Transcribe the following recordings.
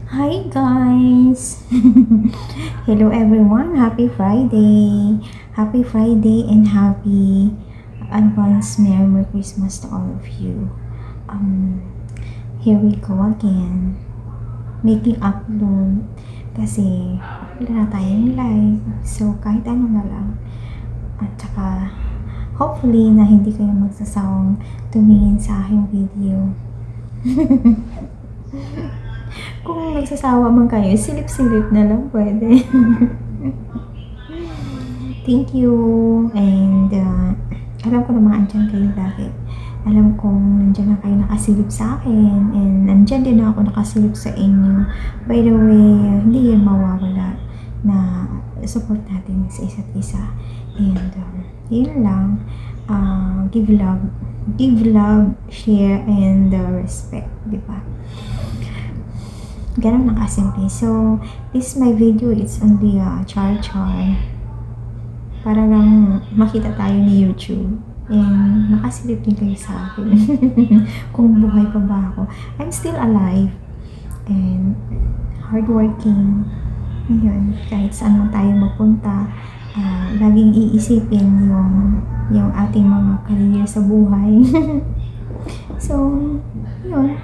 Hi guys! Hello everyone! Happy Friday! Happy Friday and happy advance Merry Christmas to all of you. Here we go again. Making upload kasi wala na tayong live. So kahit ano na lang. At saka hopefully na hindi kayo magsasawang tumingin sa aking video. Kung nagsasawa man kayo, silip-silip na lang pwede. Thank you. And alam ko naman andyan kayo lagi. Alam kong nandyan na kayo nakasilip sa akin. And nandyan din ako nakasilip sa inyo. By the way, hindi yan mawawala na support natin sa isa't isa. And yun lang. Give love, share, and respect. Diba? Ganun lang kasimple. So, this my video. It's only char-char. Para lang makita tayo ni YouTube. And makasilip din kayo sa akin. Kung buhay pa ba ako. I'm still alive. And hardworking. Yun. Kahit saan man tayo magpunta, laging iisipin yung ating mga career sa buhay. So, yun.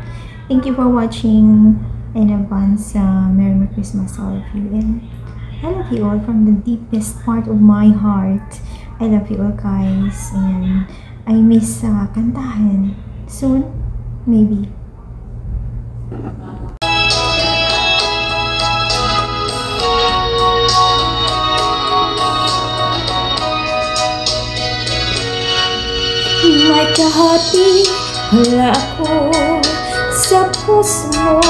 Thank you for watching. In advance, Merry Christmas all of you, and I love you all from the deepest part of my heart. I love you all guys, and I miss kantahan soon, maybe. May kahati wala ako sa puso mo.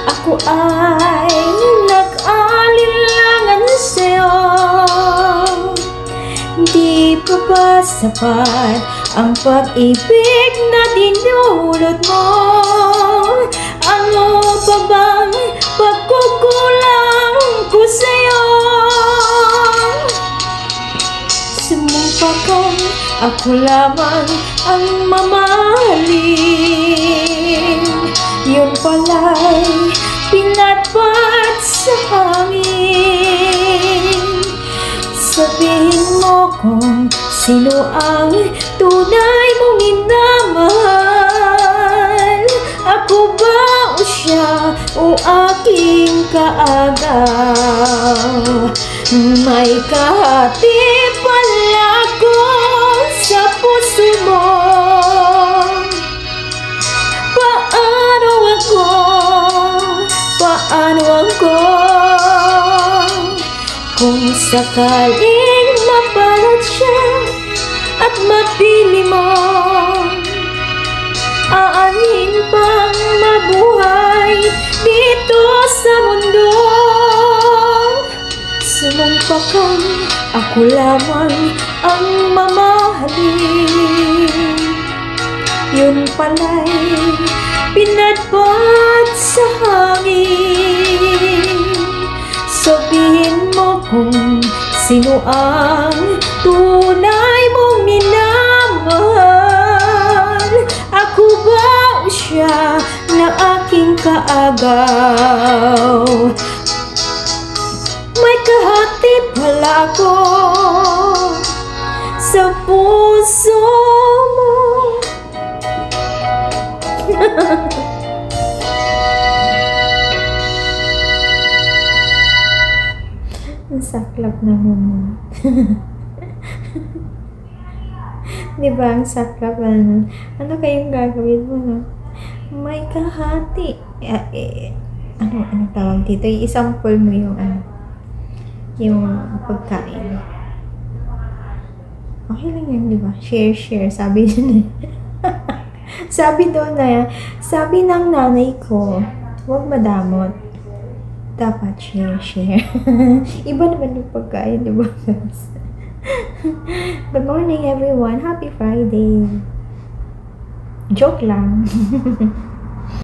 Ako ay nag-alinlangan sa'yo. Di pa ba sapat ang pag-ibig na dinulot mo? Ano pa bang pagkukulang ko sa'yo? Sumumpa kang ako lamang ang mamahalin. Yun pala'y pinatpat sa hangin. Sabihin mo kung sino ang tunay mong minamahal. Ako ba o siya o aking kaagaw? May kahati pala ako sa puso mo. Paano ako kung sakaling mapalad siya at mapili mo? Aanin pang mabuhay dito sa mundo. Sumumpa kang ako lamang ang mamahalin. Yun pala'y pinatpat sa hangin. Sabihin mo kung sino ang tunay mong minamahal. Ako ba o siya na aking kaagaw? May kahati pala ako sa puso mo. Ang saklap naman. Diba ang saklap naman? Ano kayong gagawin mo na? May kahati. Ano tawag dito? I-sample mo yung pagkain. Okay lang yan, diba? Share. Sabi niya. Sabi ng nanay ko, huwag madamot. Dapat share. Iba naman yung pagkain, diba guys? Good morning everyone. Happy Friday. Joke lang.